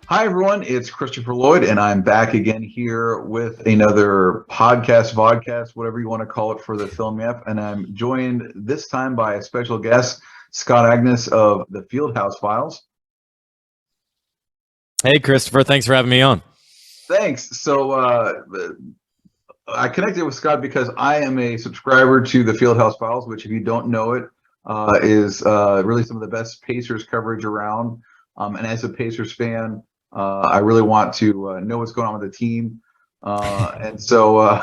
Hi, everyone. It's Christopher Lloyd, and I'm back again here with another vodcast, whatever you want to call it, for the Film Yap. And I'm joined this time by a special guest, Scott Agness of the Fieldhouse Files. Hey, Christopher. Thanks for having me on. Thanks. So I connected with Scott because I am a subscriber to the Fieldhouse Files, which, if you don't know it, is really some of the best Pacers coverage around. And as a Pacers fan, I really want to know what's going on with the team. And so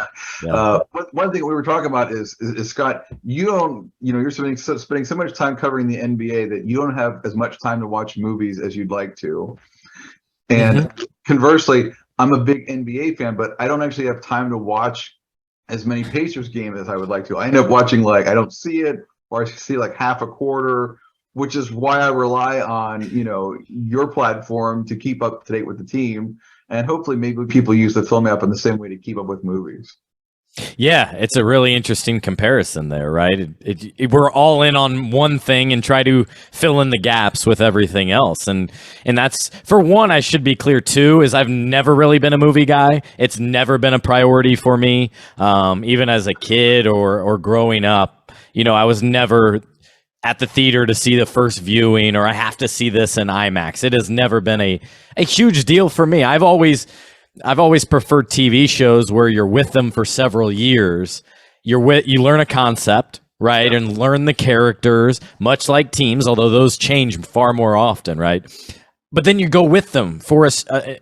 one thing we were talking about is Scott, you're spending so much time covering the NBA that you don't have as much time to watch movies as you'd like to. And conversely, I'm a big NBA fan, but I don't actually have time to watch as many Pacers games as I would like to. I end up watching, I don't see it, or I see half a quarter, which is why I rely on, your platform to keep up to date with the team. And hopefully maybe people use the Film Yap in the same way to keep up with movies. Yeah, it's a really interesting comparison there, right? We're all in on one thing and try to fill in the gaps with everything else. And that's, for one, I should be clear too, is I've never really been a movie guy. It's never been a priority for me. Even as a kid or growing up, I was never at the theater to see the first viewing, or I have to see this in IMAX. It has never been a huge deal for me. I've always preferred TV shows where you're with them for several years. You learn a concept, right? Yeah. And learn the characters, much like teams, although those change far more often, right? But then you go with them for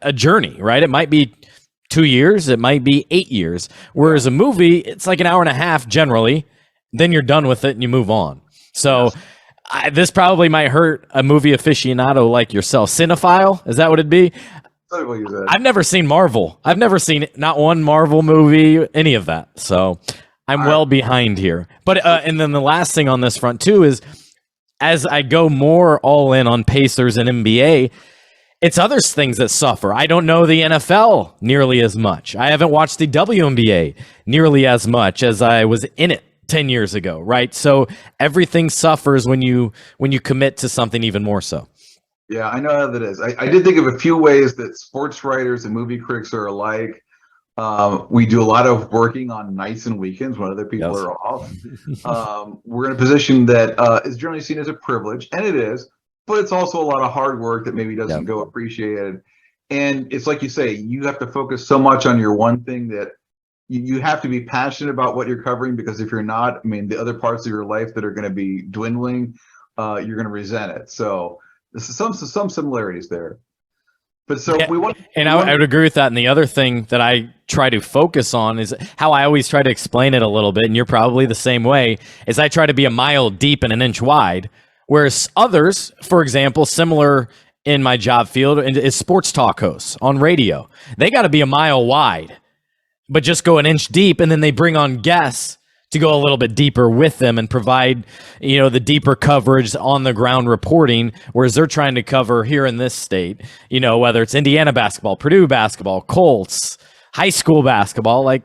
a journey, right? It might be 2 years, it might be 8 years. Whereas a movie, it's like an hour and a half generally, then you're done with it and you move on. So this probably might hurt a movie aficionado like yourself. Cinephile, is that what it'd be? I've never seen Marvel. I've never seen not one Marvel movie, any of that. So I'm well behind here. But and then the last thing on this front too is, as I go more all in on Pacers and NBA, it's other things that suffer. I don't know the NFL nearly as much. I haven't watched the WNBA nearly as much as I was in it 10 years ago, right? So everything suffers when you commit to something even more so. Yeah, I know how that is. I did think of a few ways that sports writers and movie critics are alike. We do a lot of working on nights and weekends when other people are off. We're in a position that is generally seen as a privilege, and it is, but it's also a lot of hard work that maybe doesn't go appreciated. And it's like you say, you have to focus so much on your one thing that you have to be passionate about what you're covering, because if you're not, the other parts of your life that are going to be dwindling, you're going to resent it. So this is some similarities there. But so I would agree with that. And the other thing that I try to focus on is how I always try to explain it a little bit, and you're probably the same way, is I try to be a mile deep and an inch wide, whereas others, for example, similar in my job field, is sports talk hosts on radio. They got to be a mile wide, but just go an inch deep, and then they bring on guests to go a little bit deeper with them and provide, the deeper coverage on the ground reporting, whereas they're trying to cover here in this state, whether it's Indiana basketball, Purdue basketball, Colts, high school basketball. Like,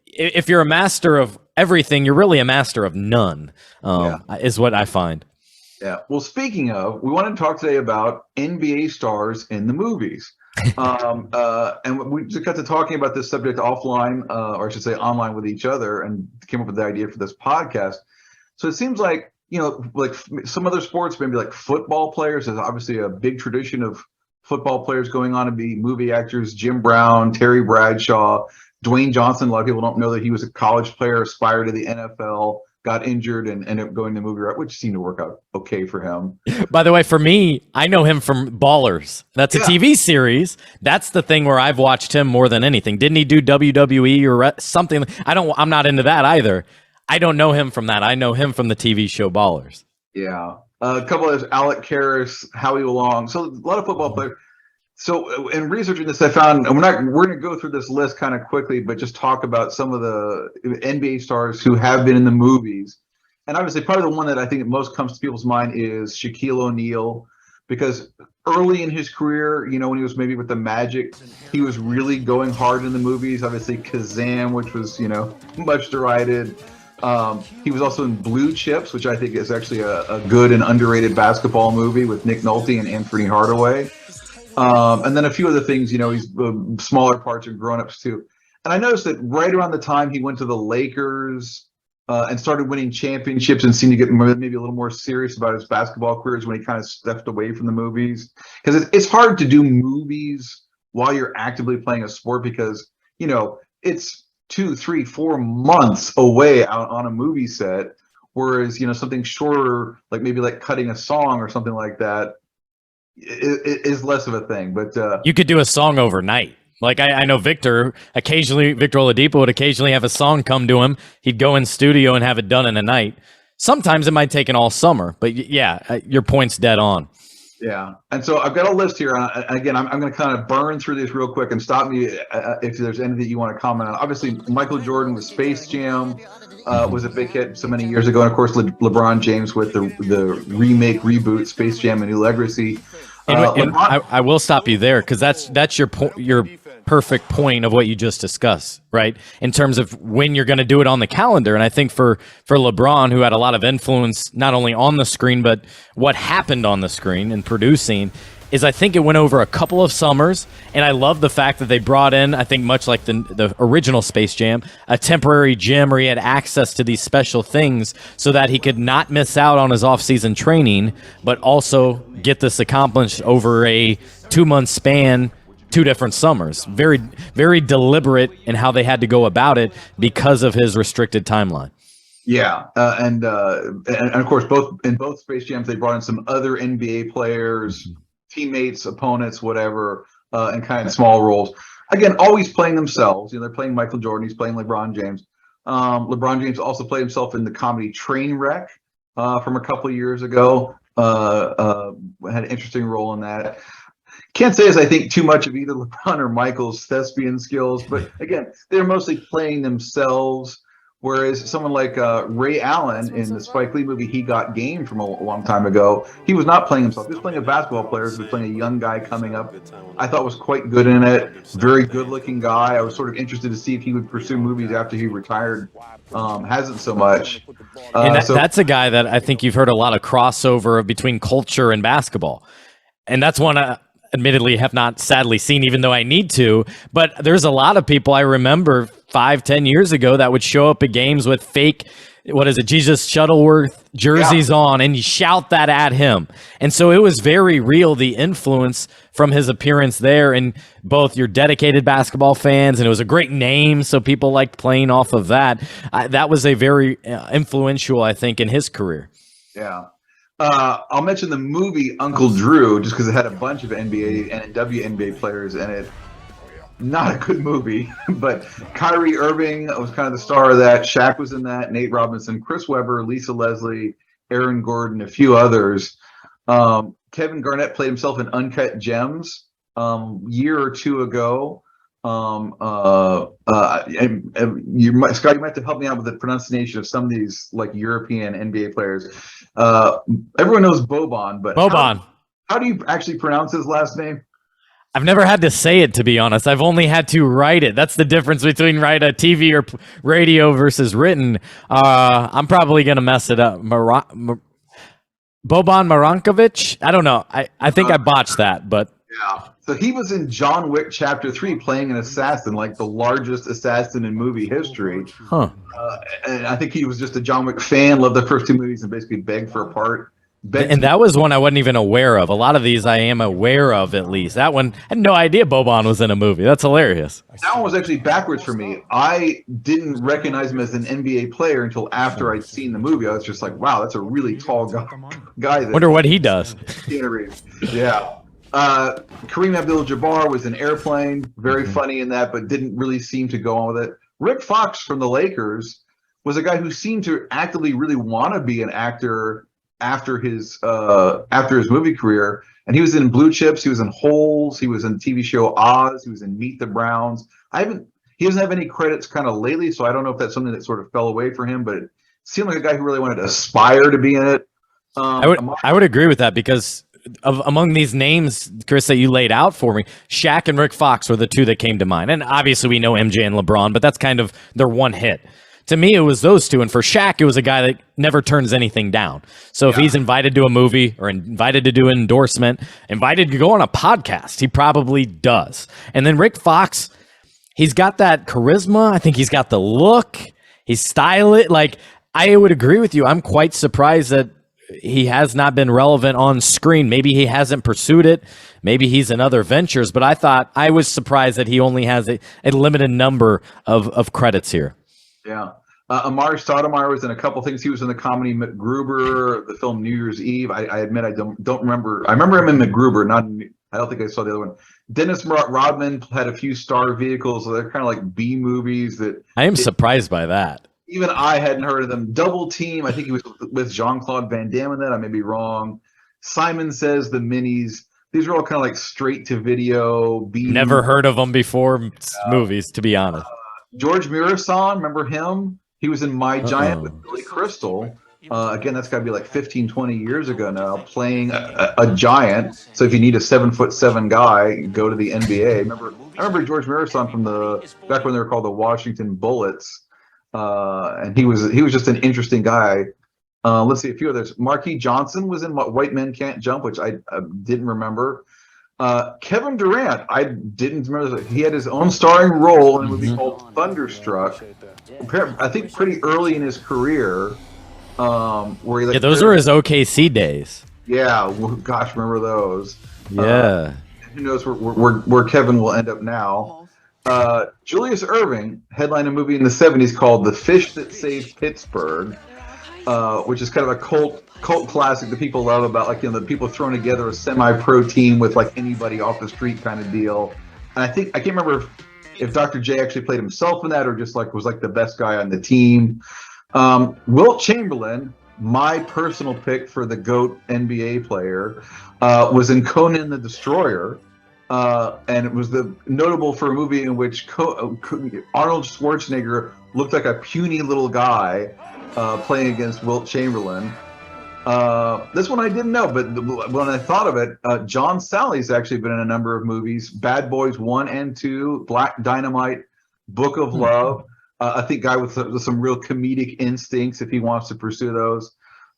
if you're a master of everything, you're really a master of none, is what I find. Yeah. Well, speaking of, we want to talk today about NBA stars in the movies. And we just got to talking about this subject offline, or I should say online, with each other, and came up with the idea for this podcast. So it seems like, like some other sports, maybe like football players, there's obviously a big tradition of football players going on to be movie actors. Jim Brown, Terry Bradshaw, Dwayne Johnson. A lot of people don't know that he was a college player, aspired to the NFL, got injured, and ended up going to the movie, which seemed to work out okay for him. By the way, for me, I know him from Ballers. That's a TV series. That's the thing where I've watched him more than anything. Didn't he do WWE or something? I'm not into that either. I don't know him from that. I know him from the TV show Ballers. Yeah. A couple of Alec Karras, Howie Long. So a lot of football players. So in researching this, I found, and we're going to go through this list kind of quickly, but just talk about some of the NBA stars who have been in the movies. And obviously, probably the one that I think most comes to people's mind is Shaquille O'Neal, because early in his career, when he was maybe with the Magic, he was really going hard in the movies. Obviously, Kazam, which was, much derided. He was also in Blue Chips, which I think is actually a good and underrated basketball movie with Nick Nolte and Anthony Hardaway. And then a few other things, he's smaller parts and grown-ups too. And I noticed that right around the time he went to the Lakers and started winning championships and seemed to get maybe a little more serious about his basketball career is when he kind of stepped away from the movies. Because it's hard to do movies while you're actively playing a sport because, it's 2, 3, 4 months away out on a movie set. Whereas, something shorter, like cutting a song or something like that is less of a thing. But you could do a song overnight. Like I know Victor Oladipo would occasionally have a song come to him. He'd go in studio and have it done in a night. Sometimes it might take an all summer, but yeah, your point's dead on. Yeah. And so I've got a list here. Again, I'm going to kind of burn through this real quick and stop me if there's anything you want to comment on. Obviously, Michael Jordan with Space Jam was a big hit so many years ago. And of course, LeBron James with the remake, reboot, Space Jam: A New Legacy. And I will stop you there because that's your perfect point of what you just discussed, right? In terms of when you're going to do it on the calendar. And I think for LeBron, who had a lot of influence not only on the screen but what happened on the screen and producing, is I think it went over a couple of summers, and I love the fact that they brought in, I think much like the original Space Jam, a temporary gym where he had access to these special things so that he could not miss out on his off-season training, but also get this accomplished over a 2-month span, 2 different summers. Very, very deliberate in how they had to go about it because of his restricted timeline. Yeah, and of course, in both Space Jams, they brought in some other NBA players, teammates, opponents, whatever, in kind of small roles. Again, always playing themselves. They're playing Michael Jordan. He's playing LeBron James. LeBron James also played himself in the comedy Trainwreck from a couple of years ago. Had an interesting role in that. Can't say as I think too much of either LeBron or Michael's thespian skills, but again, they're mostly playing themselves. Whereas someone like Ray Allen in the Spike Lee movie He Got Game from a long time ago, he was not playing himself. He was playing a basketball player. He was playing a young guy coming up. I thought was quite good in it. Very good-looking guy. I was sort of interested to see if he would pursue movies after he retired. Hasn't so much. And that's a guy that I think you've heard a lot of crossover between culture and basketball. And that's one admittedly have not sadly seen, even though I need to, but there's a lot of people I remember 5-10 years ago that would show up at games with fake, Jesus Shuttleworth jerseys on, and you shout that at him. And so it was very real, the influence from his appearance there, and both your dedicated basketball fans, and it was a great name, so people liked playing off of that. That was a very influential, I think, in his career. Yeah. I'll mention the movie Uncle Drew just because it had a bunch of NBA and WNBA players in it. Not a good movie, but Kyrie Irving was kind of the star of that. Shaq was in that. Nate Robinson, Chris Webber, Lisa Leslie, Aaron Gordon, a few others. Kevin Garnett played himself in Uncut Gems year or two ago. Scott, you might have to help me out with the pronunciation of some of these like European NBA players. Everyone knows Boban, but how do you actually pronounce his last name? I've never had to say it, to be honest. I've only had to write it. That's the difference between write a TV or radio versus written. I'm probably going to mess it up. Boban Marankovic? I don't know. I think I botched that, but... Yeah. So he was in John Wick Chapter 3 playing an assassin, like the largest assassin in movie history. Huh. And I think he was just a John Wick fan, loved the first 2 movies, and basically begged for a part. And that was one I wasn't even aware of. A lot of these I am aware of, at least. That one, I had no idea Boban was in a movie. That's hilarious. That one was actually backwards for me. I didn't recognize him as an NBA player until after I'd seen the movie. I was just like, wow, that's a really tall guy. Wonder what he does. Yeah. Kareem Abdul-Jabbar was in Airplane. Very funny in that, but didn't really seem to go on with it. Rick Fox from the Lakers was a guy who seemed to actively really want to be an actor after his movie career, and he was in Blue Chips, he was in Holes, he was in the TV show Oz, he was in Meet the Browns. He doesn't have any credits kind of lately, so I don't know if that's something that sort of fell away for him, but it seemed like a guy who really wanted to aspire to be in it. I would agree with that because among these names, Chris, that you laid out for me, Shaq and Rick Fox were the 2 that came to mind, and obviously we know MJ and LeBron, but that's kind of their one hit. to me, it was those two. And for Shaq, it was a guy that never turns anything down. So if he's invited to a movie or invited to do an endorsement, invited to go on a podcast, he probably does. And then Rick Fox, he's got that charisma. I think he's got the look. He's stylish. Like, I would agree with you. I'm quite surprised that he has not been relevant on screen. Maybe he hasn't pursued it. Maybe he's in other ventures. But I was surprised that he only has a limited number of credits here. Yeah. Amari Stoudemire was in a couple things. He was in the comedy MacGruber, the film New Year's Eve. I admit I don't remember. I remember him in MacGruber. I don't think I saw the other one. Dennis Rodman had a few star vehicles. So they're kind of like B movies that I am surprised by that. Even I hadn't heard of them. Double Team, I think he was with Jean-Claude Van Damme in that. I may be wrong. Simon Says, The Minis. These are all kind of like straight-to-video. Never heard of them before movies, to be honest. George Mirasan, remember him? He was in My Giant with Billy Crystal. Again, that's got to be like 15, 20 years ago now, playing a giant. So if you need a 7'7" guy, go to the NBA. I remember George Mirasan from back when they were called the Washington Bullets. And he was just an interesting guy. Let's see a few others. Marquis Johnson was in White Men Can't Jump, which I didn't remember. Kevin Durant, I didn't remember. He had his own starring role in a movie called Thunderstruck. I think pretty early in his career. Where he those were his OKC days. Yeah, gosh, remember those? Yeah. Who knows where Kevin will end up now? Julius Erving headlined a movie in the 70s called The Fish That Saved Pittsburgh, which is kind of a cult classic that people love about, like, the people throwing together a semi-pro team with like anybody off the street kind of deal. And I can't remember if Dr. J actually played himself in that or just like was like the best guy on the team. Wilt Chamberlain, my personal pick for the GOAT NBA player, was in Conan the Destroyer. And it was notable for a movie in which Arnold Schwarzenegger looked like a puny little guy playing against Wilt Chamberlain. This one I didn't know, but when I thought of it, John Sally's actually been in a number of movies: Bad Boys 1 and 2, Black Dynamite, Book of Love. I think guy with some real comedic instincts if he wants to pursue those.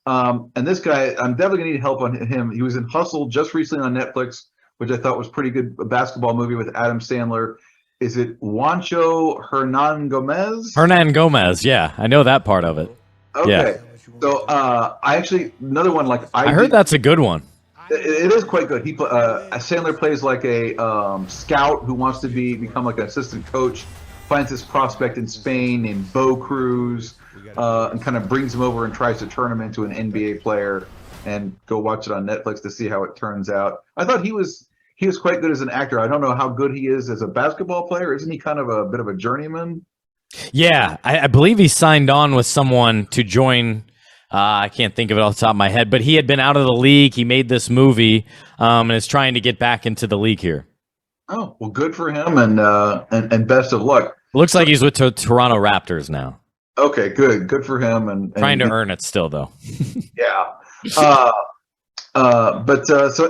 And this guy, I'm definitely gonna need help on him. He was in Hustle just recently on Netflix, which I thought was pretty good, a basketball movie with Adam Sandler. Is it Juancho Hernan Gomez? Hernan Gomez, yeah. I know that part of it. Okay. Yeah. So I actually, another one, like I heard that's a good one. It is quite good. Sandler plays like a scout who wants to become like an assistant coach, finds this prospect in Spain named Bo Cruz, and kind of brings him over and tries to turn him into an NBA player. And go watch it on Netflix to see how it turns out. I thought he was quite good as an actor. I don't know how good he is as a basketball player. Isn't he kind of a bit of a journeyman? Yeah, I believe he signed on with someone to join. I can't think of it off the top of my head, but he had been out of the league. He made this movie and is trying to get back into the league here. Oh, well, good for him, and best of luck. Looks like he's with Toronto Raptors now. Okay, good for him. And trying to earn it still, though. Yeah. So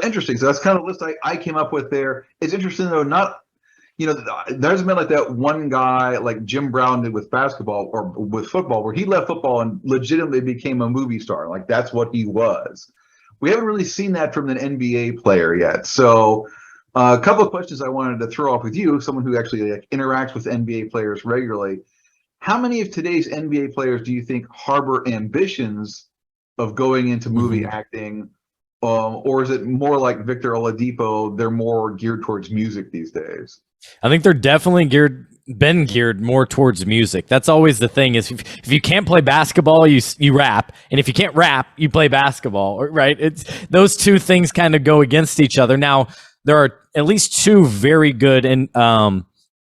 interesting. So that's kind of the list I came up with there. It's interesting though, there hasn't been like that one guy like Jim Brown did with basketball or with football, where he left football and legitimately became a movie star. Like that's what he was. We haven't really seen that from an NBA player yet. So a couple of questions I wanted to throw off with you, someone who actually interacts with NBA players regularly. How many of today's NBA players do you think harbor ambitions of going into movie acting, or is it more like Victor Oladipo? They're more geared towards music these days. I think they're definitely geared more towards music. That's always the thing: is if you can't play basketball, you rap, and if you can't rap, you play basketball. Right? It's those two things kind of go against each other. Now there are at least two very good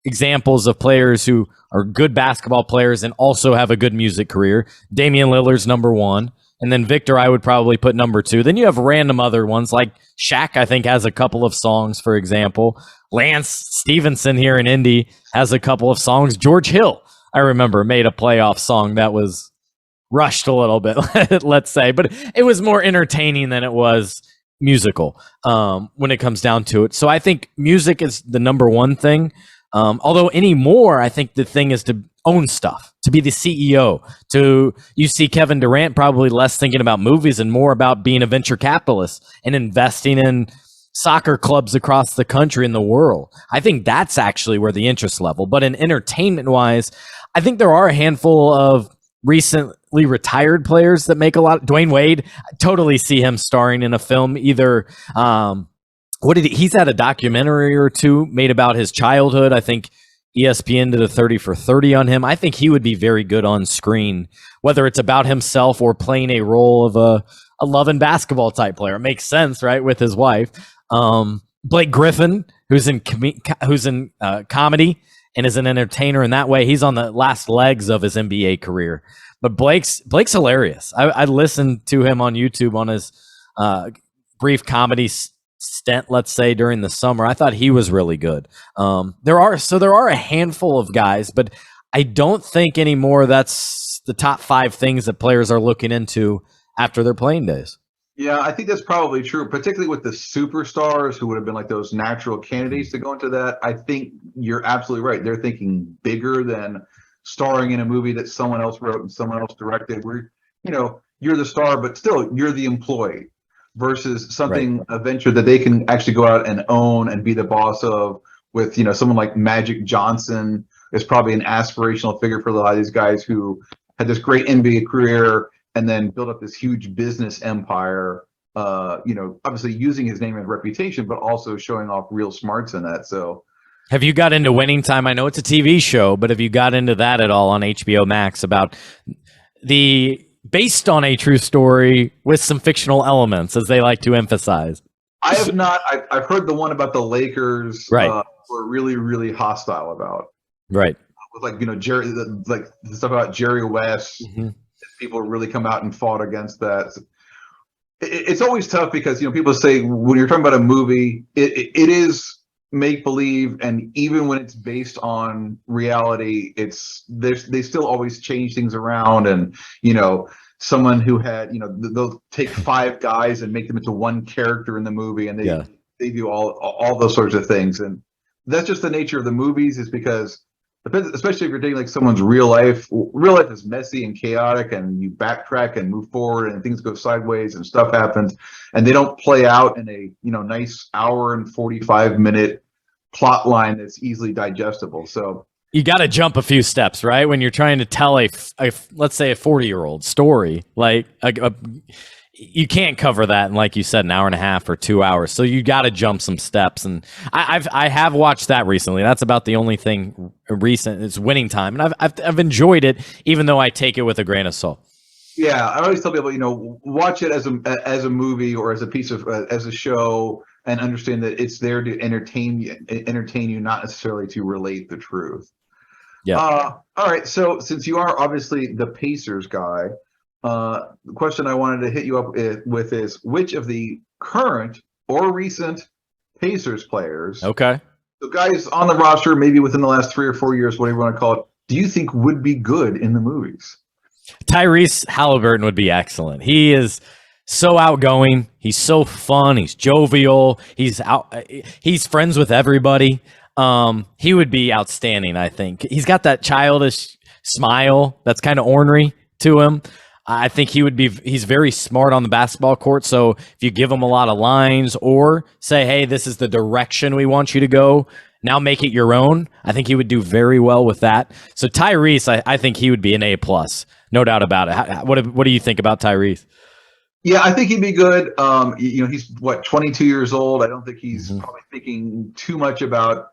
examples of players who are good basketball players and also have a good music career. Damian Lillard's number one. And then Victor, I would probably put number two. Then you have random other ones like Shaq, I think, has a couple of songs, for example. Lance Stevenson here in Indy has a couple of songs. George Hill, I remember, made a playoff song that was rushed a little bit, let's say. But it was more entertaining than it was musical when it comes down to it. So I think music is the number one thing. Although anymore, I think the thing is to own stuff, to be the CEO. You see Kevin Durant probably less thinking about movies and more about being a venture capitalist and investing in soccer clubs across the country and the world. I think that's actually where the interest level. But in entertainment wise, I think there are a handful of recently retired players that make a lot. Dwayne Wade, I totally see him starring in a film. Either he's had a documentary or two made about his childhood. I think ESPN did a 30 for 30 on him. I think he would be very good on screen, whether it's about himself or playing a role of a love and basketball type player. It makes sense, right, with his wife. Blake Griffin, who's in comedy and is an entertainer in that way. He's on the last legs of his NBA career. But Blake's hilarious. I listened to him on YouTube on his brief comedy stint, let's say, during the summer. I thought he was really good. There are a handful of guys, but I don't think anymore that's the top 5 things that players are looking into after their playing days. Yeah, I think that's probably true, particularly with the superstars who would have been like those natural candidates to go into that. I think you're absolutely right. They're thinking bigger than starring in a movie that someone else wrote and someone else directed, where, you're the star, but still you're the employee, versus something, a venture that they can actually go out and own and be the boss of, with, someone like Magic Johnson is probably an aspirational figure for a lot of these guys who had this great NBA career and then build up this huge business empire, obviously using his name and reputation, but also showing off real smarts in that. So have you got into Winning Time? I know it's a TV show, but have you got into that at all on HBO Max, about based on a true story with some fictional elements, as they like to emphasize? I have not. I've heard the one about the Lakers, right, were really, really hostile about. Right. With Jerry, the stuff about Jerry West. Mm-hmm. People really come out and fought against that. It's always tough because people say when you're talking about a movie, it is make believe, and even when it's based on reality, they still always change things around. And someone who had they'll take 5 guys and make them into one character in the movie, and they do all those sorts of things. And that's just the nature of the movies, is because, especially if you're taking like someone's real life is messy and chaotic, and you backtrack and move forward and things go sideways and stuff happens, and they don't play out in a nice hour and 45-minute plot line that's easily digestible. So you got to jump a few steps, right? When you're trying to tell a let's say a 40-year-old story, like you can't cover that in, like you said, an hour and a half or 2 hours. So you got to jump some steps. And I have watched that recently. That's about the only thing recent. It's Winning Time, and I've enjoyed it, even though I take it with a grain of salt. Yeah, I always tell people, watch it as a movie or as a piece of as a show, and understand that it's there to entertain you, not necessarily to relate the truth. Yeah. All right. So since you are obviously the Pacers guy, the question I wanted to hit you up with is, which of the current or recent Pacers players, okay, the guys on the roster, maybe within the last 3 or 4 years, whatever you want to call it, do you think would be good in the movies? Tyrese Halliburton would be excellent. He is so outgoing. He's so fun. He's jovial. He's friends with everybody. He would be outstanding, I think. He's got that childish smile that's kind of ornery to him. I think he's very smart on the basketball court. So if you give him a lot of lines, or say, hey, this is the direction we want you to go, now make it your own, I think he would do very well with that. So Tyrese, I think he would be an A+, no doubt about it. What do you think about Tyrese? Yeah, I think he'd be good. He's 22 years old. I don't think he's probably thinking too much about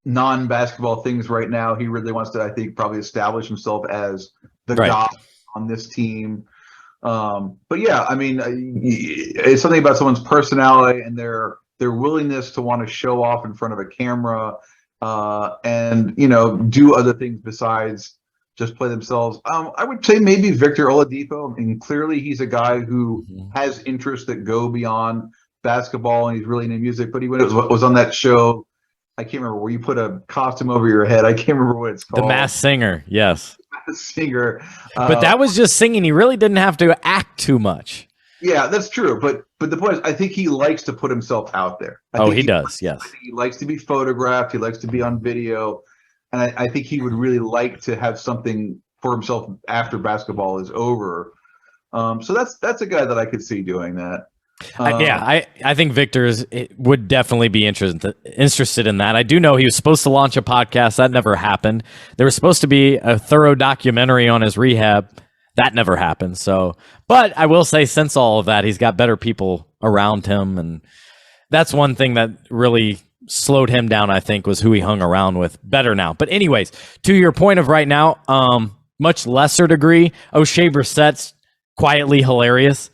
non-basketball things right now. He really wants to, I think, probably establish himself as the guy on this team. But yeah, I mean, it's something about someone's personality and their willingness to want to show off in front of a camera, and do other things besides just play themselves. I would say maybe Victor Oladipo. I mean, clearly he's a guy who has interests that go beyond basketball, and he's really into music. But he was on that show, I can't remember, where you put a costume over your head. I can't remember what it's called. The Masked Singer, yes. Singer. But that was just singing. He really didn't have to act too much. Yeah, that's true. But the point is, I think he likes to put himself out there. He does, yes. I think he likes to be photographed. He likes to be on video. and I think he would really like to have something for himself after basketball is over. So that's a guy that I could see doing that. I think would definitely be interested in that. I do know he was supposed to launch a podcast. That never happened. There was supposed to be a thorough documentary on his rehab. That never happened. So, but I will say, since all of that, he's got better people around him, and that's one thing that really slowed him down, I think, was who he hung around with. Better now. But anyways, to your point of right now, much lesser degree, O'Shea Brissett's quietly hilarious.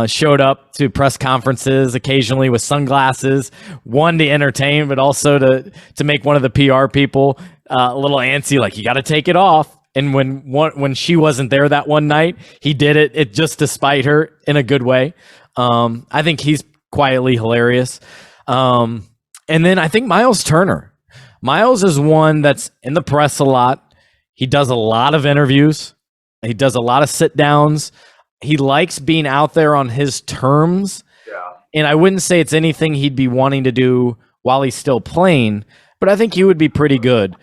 Showed up to press conferences occasionally with sunglasses, one to entertain, but also to make one of the PR people a little antsy, like, you got to take it off. And when she wasn't there that one night, he did it just to spite her in a good way. I think he's quietly hilarious. And then I think Miles Turner. Miles is one that's in the press a lot. He does a lot of interviews. He does a lot of sit downs. He likes being out there on his terms. Yeah. And I wouldn't say it's anything he'd be wanting to do while he's still playing, but I think he would be pretty good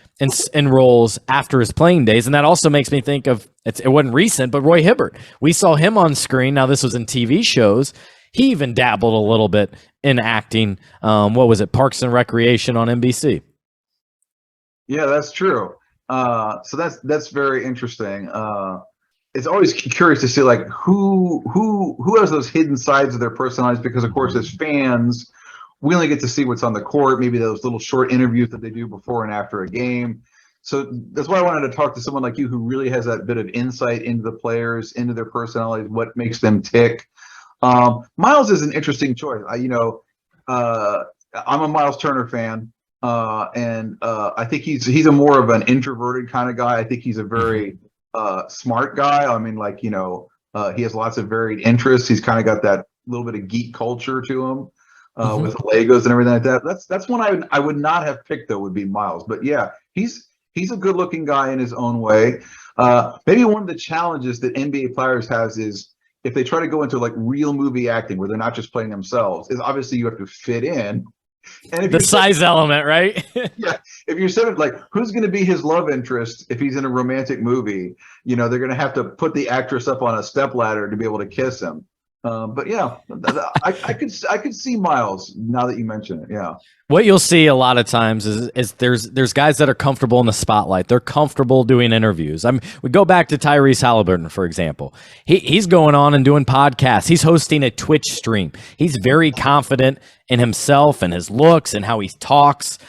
in roles after his playing days. And that also makes me think of, it wasn't recent, but Roy Hibbert. We saw him on screen. Now, this was in TV shows. He even dabbled a little bit in acting. What was it? Parks and Recreation on NBC. Yeah, that's true. So that's very interesting. It's always curious to see, like, who has those hidden sides of their personalities, because of course as fans we only get to see what's on the court, maybe those little short interviews that they do before and after a game. So that's why I wanted to talk to someone like you who really has that bit of insight into the players, into their personalities, what makes them tick. Miles is an interesting choice. I'm a Miles Turner fan, and I think he's a more of an introverted kind of guy. I think he's a very smart guy. I mean, like, he has lots of varied interests. He's kind of got that little bit of geek culture to him, with Legos and everything like that. That's one I would not have picked, though, would be Miles. But yeah, he's a good looking guy in his own way. Maybe one of the challenges that NBA players has is if they try to go into like real movie acting where they're not just playing themselves, is obviously you have to fit in. And if the size element, right? Yeah. If you're sort of like, who's going to be his love interest if he's in a romantic movie? They're going to have to put the actress up on a stepladder to be able to kiss him. But yeah, I could see Miles now that you mention it. Yeah. What you'll see a lot of times is there's guys that are comfortable in the spotlight. They're comfortable doing interviews. We go back to Tyrese Halliburton, for example. He's going on and doing podcasts. He's hosting a Twitch stream. He's very confident in himself and his looks and how he talks.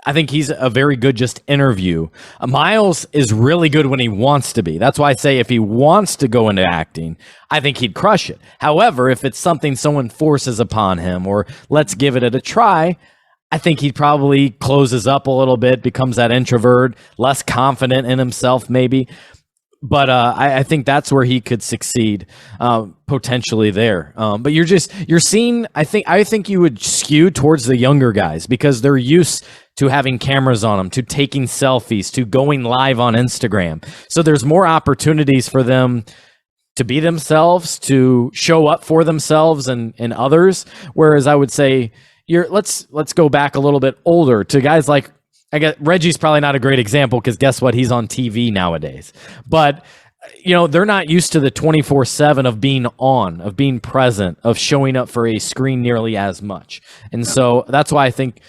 I think he's a very good just interview. Miles is really good when he wants to be. That's why I say if he wants to go into acting, I think he'd crush it. However, if it's something someone forces upon him or let's give it a try, I think he probably closes up a little bit, becomes that introvert, less confident in himself maybe. But I think that's where he could succeed potentially there. But you're seeing. I think you would skew towards the younger guys because they're used to having cameras on them, to taking selfies, to going live on Instagram. So there's more opportunities for them to be themselves, to show up for themselves and others. Whereas I would say let's go back a little bit older to guys like. I guess Reggie's probably not a great example because guess what? He's on TV nowadays. But, they're not used to the 24/7 of being on, of being present, of showing up for a screen nearly as much. And so that's why I think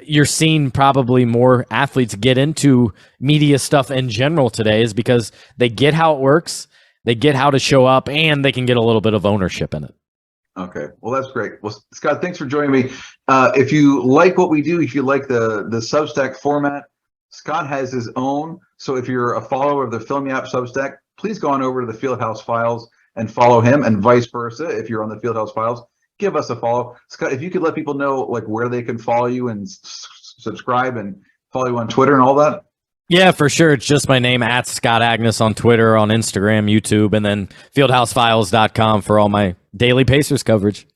you're seeing probably more athletes get into media stuff in general today is because they get how it works, they get how to show up, and they can get a little bit of ownership in it. Okay, well, that's great. Well, Scott, thanks for joining me. If you like what we do, if you like the Substack format, Scott has his own. So if you're a follower of the Film Yap Substack, please go on over to the Fieldhouse Files and follow him, and vice versa. If you're on the Fieldhouse Files, give us a follow. Scott, if you could let people know like where they can follow you and subscribe and follow you on Twitter and all that. Yeah, for sure. It's just my name at Scott Agness on Twitter, on Instagram, YouTube, and then fieldhousefiles.com for all my daily Pacers coverage.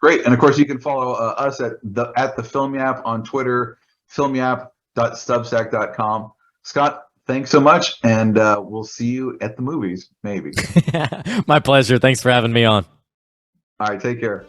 Great. And of course, you can follow us at the Film Yap on Twitter, filmyap.substack.com. Scott, thanks so much. And we'll see you at the movies, maybe. My pleasure. Thanks for having me on. All right. Take care.